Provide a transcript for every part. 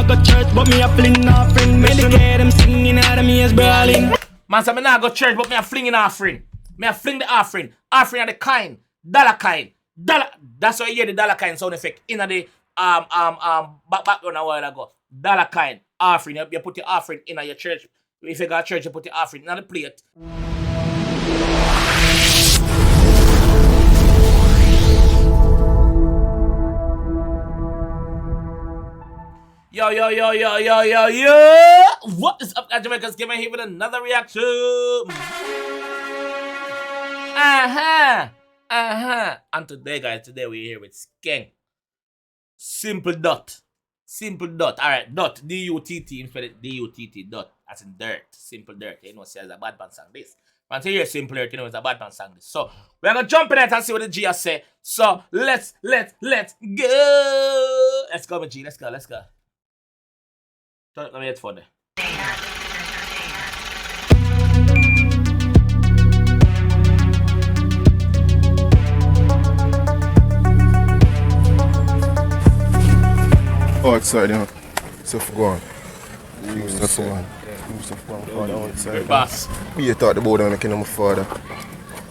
go church, but me a fling offering. Medicare, them singing out of me as brawling. Man say me not go church, but me a flinging offering. Me a fling the offering. Offering of the kind. Dollar kind. Dollar. That's why you hear the dollar kind sound effect in the background a while ago. Dollar kind. Offering. You put your offering in your church. If you got church, you put your offering in the plate. Yo. What is up, Jamaica's? Give me here with another reaction. And today, guys, we're here with Skeng. Simple Dutt. Alright, Dutt. D-U-T-T. Instead of D-U-T-T. Dutt. That's in dirt. Simple dirt. You know, says a bad man song this. Man, say you're simple dirt, you know, it's a bad man song this. So, we're gonna jump in it and see what the G has say. So, let's go. Let's go, my G. Let's go. Turn up my headphone there. Outside, you know. Stuff going. Stuff going outside. Boss. Me thought the board when I came my father.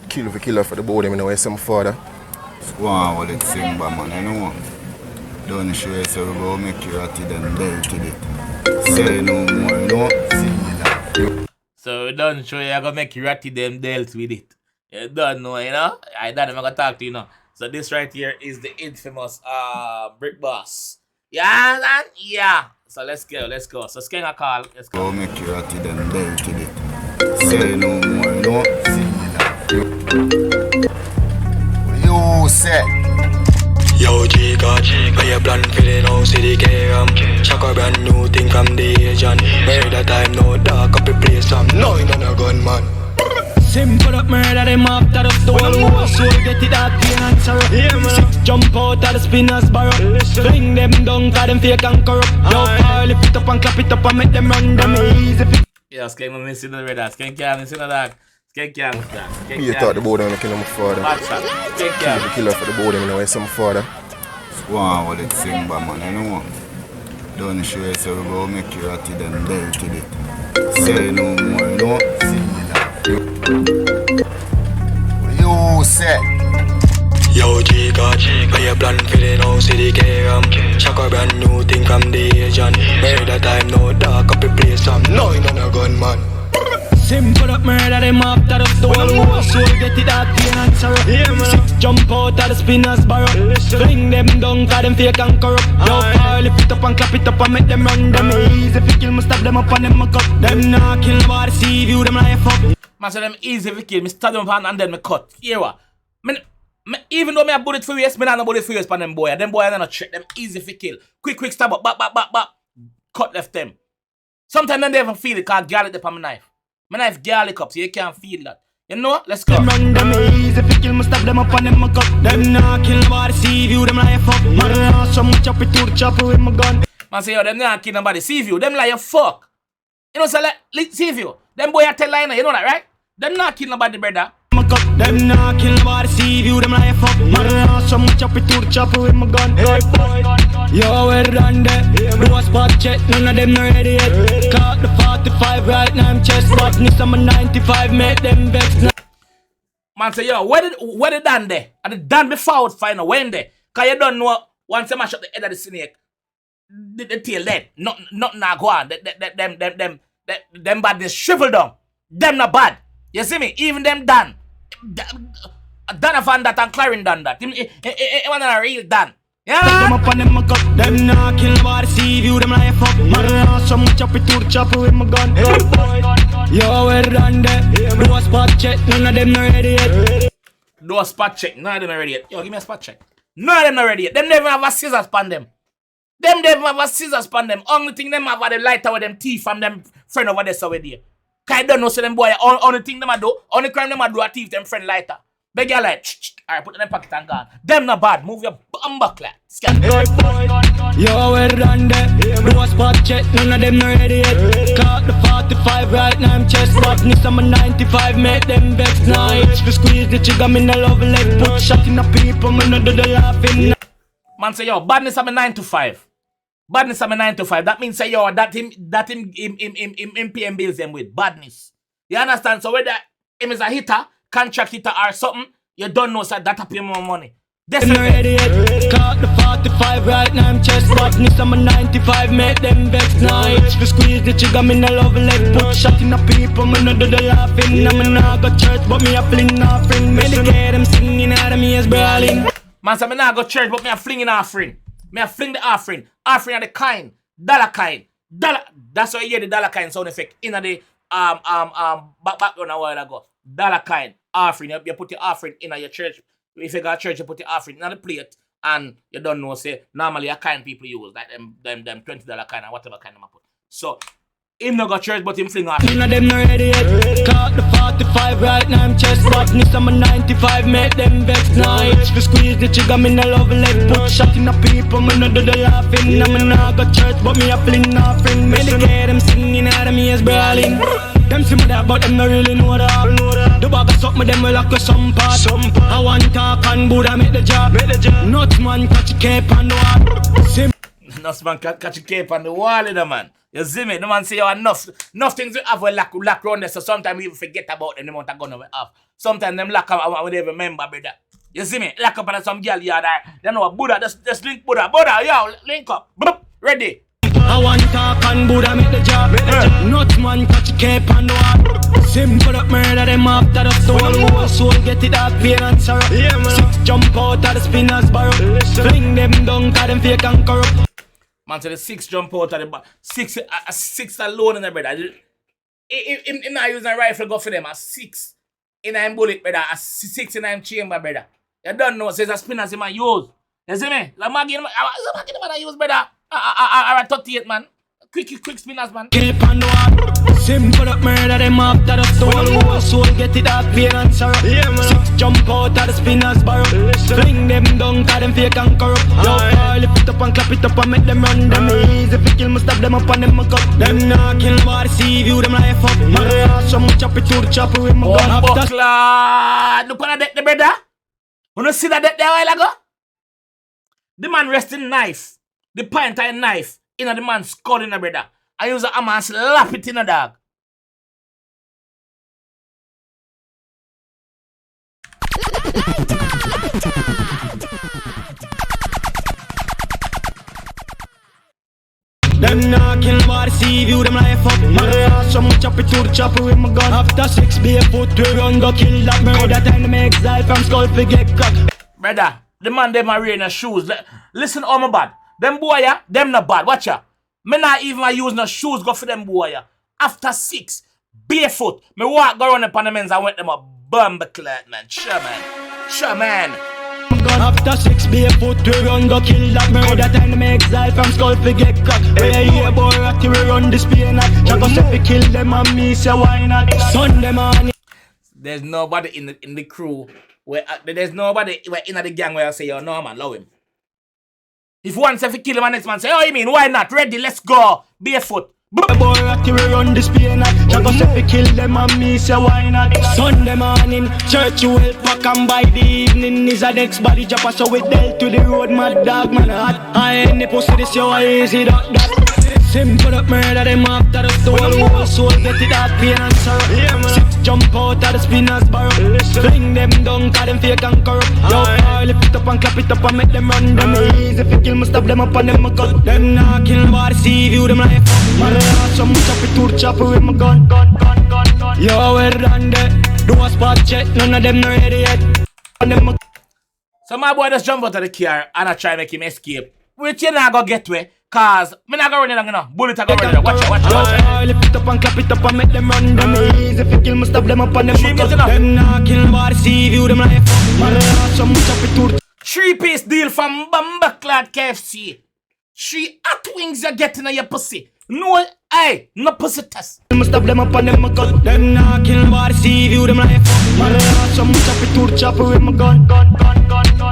Kill for the board, you know, I say my father. Go on, what it's sing, man, you know. Don't show you so we go make you ratty then belted it. Say no more, you know. So don't show you, I gonna make you ratty them dealt with it. You don't know, you know? I don't know, I'm gonna talk to you now. So this right here is the infamous Brick Boss. Yeah, man? Yeah. So let's go. So Skeng a call. Let's go. Go make you ratty then belted it. Say no more, you know. You say. Yo, Chica, how you plan for the now city cam? Shock a brand new thing from the Asian. Murder time, no dark up the place. I'm knowing on a gunman. Simple up murder them after the stone. Who so get it out the answer. Six jump out of the spinner's barrow. Fling them down cause them fake and corrupt. Yo, Carl, lift it up and clap it up and make them run them easy. Yeah, Skeng no missing the radar. Skeng can't miss the dog. Skeng can't miss that. Me thought the board when I came my father. Skeng can't. Kill for the board, you know, I say my father. Go on, what it's sing, man, you know. Don't show you so we go make you ratty then belted it. Say no more, you know. You say. Yo, Chica, how you plan for the now city cam? Shock a brand new thing from the Asian. Murder time, no dark up the place. I'm knowing on a gunman. Simple up murder them after the stone. Who so get it out the answer. Six jump out of the spinner's barrow. Fling them down cause them fake and corrupt. Yo, Carl, lift it up and clap it up and make them run them easy. If you kill me, stab them up and them a cut. Them not kill nobody, see view them life up. Man, so them easy if you kill me, stab them up and then me cut. Here what? Even though me a bullet for waste, me not no bullet for waste for them boy. Them boy are not trick. Them easy if you kill. Quick stab up, back. Cut left them. Sometimes them they even feel it cause garlic up on my knife. My knife garlic up so you can't feel that. You know? Let's go. Them run them easy if you kill me, stab them up and them a cut. Them not kill nobody, see view them life up. Man, so much chop it to the chopper with my gun. Man say yo, them not kill nobody, see view. Them like fuck. You know, so like, see view. Them boy are tell line, you know that, right? Them not kill nobody, brother. Them not kill nobody, see view them life up. Man, so much chop it to the chopper with my gun. Hey boy, yo, we're done there. Do a spot check, none of them not ready yet. Caught the 45 right now, I'm chest box. Need some 95, make them vex. Man say, yo, where the done there? And the done before final, when there? Cause you don't know, once you mash up the head of the snake, the tail dead. Nothing not go on. Them badness shrivel down. Them not bad. You see me? Even them done. Done Van that and Clarin done that. It wasn't a real done. Yeah? Them up on them, them not kill nobody, see view them life up. Man, so much chop it to the chopper with my gun. Hey boy, yo, we're done there. Do a spot check, none of them not ready yet. Do a spot check, none of them not ready yet. Yo, give me a spot check. None of them not ready yet. Them never have a scissors pan them. Them never have a scissors pan them. Only thing them have are the lighter with them teeth from them friend over there so with you. Cause I don't know so them boy, only thing them a do, only crime them a do a thief them friend lighter. Beg you like, alright, put it in the pocket and gone. Them not bad, move your bum back like. Hey boy, yo, we're done there. Do a spot check, none of them not ready yet. Caught the 45 right now, I'm chest box. Need some 95, make them vex. Now itch to squeeze the trigger, me no love leg. Put shot in the people, me no do the laughing. Man say, yo, badness I'm a 9 to 5. Badness am a 9 to 5. That means say yo that him paying bills them with badness. You understand? So whether him is a hitter, contract hitter or something, you don't know so that pay more money. I'm ready yet. Caught the 45 right now, I'm chest badness. I'm a 95, make them vex nights. We squeeze the trigger, me no love leg. Put shot in the people, me no do the laughing. I'm not go church, but me a fling offering. Medicate them singing out of me as brawling. Man say me not go church, but me a flinging offering. Me a fling the offering. Offering of the kind. Dollar kind. Dollar. That's why you hear the dollar kind sound effect in the background a while ago. Dollar kind. Offering. You put the offering in your church. If you got church, you put the offering in the plate, and you don't know, say, normally a kind people use, like them $20 kind and whatever kind of put. So, him no got church, but him fling offering. None of them not ready yet. Caught the 45 right now, I'm chest badness. I'm a 95, make them vex nights. We squeeze the trigger, me no love leg. Put shot in the people, me no do the laughing. I'm not go church, but me a fling offering. Medicate them singing out of me as brawling. Them see me that, but them not really know that. The bag of suck me, them will lock some part. I want talk and Buddha make the job. Nuts man catch a cape on the wall. Nuts man catch a cape on the wall, man. You see me? The man say you enough things we have we lack around there, so sometimes we even forget about them, the amount of gun we have. Sometimes them lack up and we don't remember, brother. You see me? Lack up on some girl yard there. They know Buddha, just link Buddha. Buddha, yo, link up. Boop, ready. I want talk and Buddha make the job. Nuts man catch a cape on the wall. Simple up murder them after the stone. Whole soul get it up, pain and sorrow. Six jump out of the spinner's barrow. Fling them down, cause them fake and corrupt. Man say the 6 jump out of the bar. 6 alone in the brother. Him not using a rifle go for them. A 6 in a bullet, brother. A 6 in a chamber, brother. You don't know, says a spinners in my use. You see me? The maggie man I use, brother. A 38 man. Quick spinners, man. Keep on the wall. Simple up murder them after the stone. Whole soul get it up, pain and sorrow. Six jump out of the spinner's barrow. Fling them down, cause them fake and corrupt. Yo, lift it up and clap it up and make them run. Them easy if you kill me, stop them up and them a cut. Them not kill nobody, see view them life up. Man, so much chop it to the chopper with my gun. Buckler. Look on that, the brother. You don't see that there a while ago? The man resting knife. The pint and knife in the man's skull in the brother. I use a hammer and slap it in a dog. Them not kill nobody, see view them life up. Man, so much chop it to the chopper with my gun. After 6 barefoot, we run go kill that murder. Time to make exile from skull to get cracked. Brother, the man them are wearing the shoes. Listen, all my bad. Them boy, yeah, them not bad. Watch ya. Me not even use no shoes go for them boy, yeah. After 6, barefoot, me walk go around upon the men's and wet them a bumbleclad, man. Sure, man. Sure, man. After 6 barefoot, we run go kill that murder. Time to make exile from skull to get cracked. Hey, yeah, boy, ratty, we run this pain. Chaco say we kill them and me say why not? Sunday morning. There's nobody in the crew where there's nobody in the gang where I say, yo, no man, love him. If one say if kill him and next man say, oh you mean, why not? Ready, let's go. Barefoot. Boy, ratty, we run this pain. Chaco say we kill them and me say why not? Sunday morning, church you will pack and by the evening is a next body drop. So we dealt to the road, mad dog man hot. I ain't the pussy this yo, easy that. Simple up murder them after the stone. Whole soul get it up, pain and sorrow. 6 jump out of the spinner's barrow. Fling them down, cause them fake and corrupt. Yo, lift it up and clap it up and make them run. Them easy if you kill me, stop them up and them a cut. Them not kill nobody, see view them life up. Man, so much chop it to the chopper with my gun. Yo, we're done there. Do a spot check, none of them not ready yet. So my boy just jump out of the car and I try to make him escape. Which you not gonna get way. Cause me not gonna run it long enough. Bullet a go run it. Watch it. Lift it up and clap it up and make them run. Them easy if you kill me, stop them up and them a cut. Them not kill nobody, see view them life up. Man, so much chop it to the 3-piece deal from Bumbleclad KFC. 3 hot wings you're getting on your pussy. No, hey, no pussy test. Stop them up and them a cut. Them not kill nobody, see view them life up. Man, so much chop it to the chopper with my gun.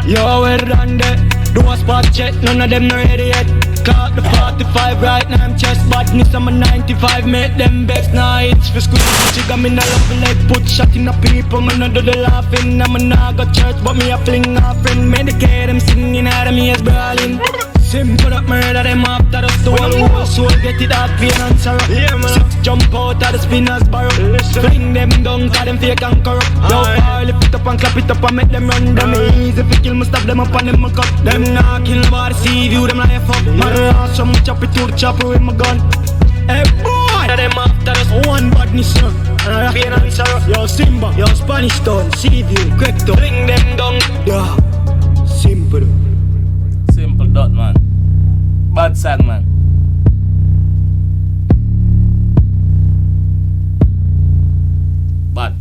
Yo, we're done there. Do a spot check, none of them not ready yet. Caught the 45 right now, I'm chest badness. I'm a 95, make them vex nights. For school, chick, I'm in a love leg. Put shot in the people, man, I do the laughing. I'm a not go church, but me a fling offering. Medicate them singing out of me as brawling. Simple that murder them after the store. Whole soul get it out, pain and sorrow. Six jump out of the spinner's barrel. Fling them down, cause them fake and corrupt. Yo, lift it up and clap it up and make them run. Them easy if you kill me, stop them up and them a cut. Them not kill nobody, see you, them like fuck. Man, so much chop it to the chopper with my gun. Hey boy, them after us one badness, pain and sorrow. Yo, Simba, yo, Spanish town, see you, quick to bring them down. Yeah, simple. Simple Dutt, man. Bad song, man. Bad.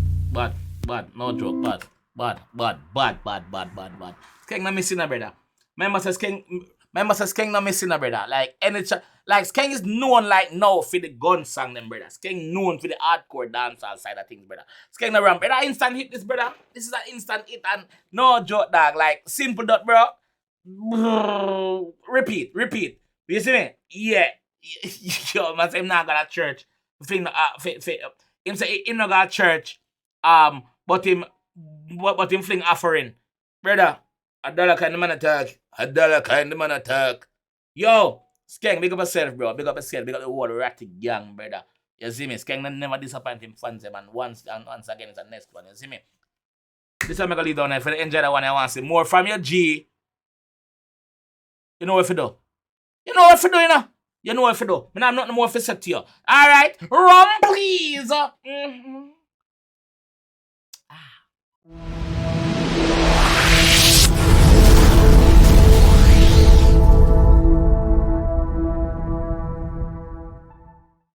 No joke. Bad. Skeng not missing a brother. Remember say Skeng not missing a brother. Like like Skeng is known like now for the gun song, them brother. Skeng known for the hardcore dancehall side of things, brother. Skeng not run, brother. Instant hit this, brother. This is an instant hit and no joke, dog. Like simple Dutt, bro. Repeat. You see me? Yeah. Yo, man say him not got a church. Him say him not got a church. But him fling offering. Brother, $1 kind of man attack. $1 kind of man attack. Yo, Skeng, big up yourself, bro. Big up yourself. Big up the whole ratty gang, brother. You see me? Skeng never disappoint him fans, man. Once again, it's the next one. You see me? This time I'm going to leave down there. If you enjoy that one, I want to see more from your G. You know what to do. You know what to do. I'm not nothing more to say to you. Alright? Rum, please.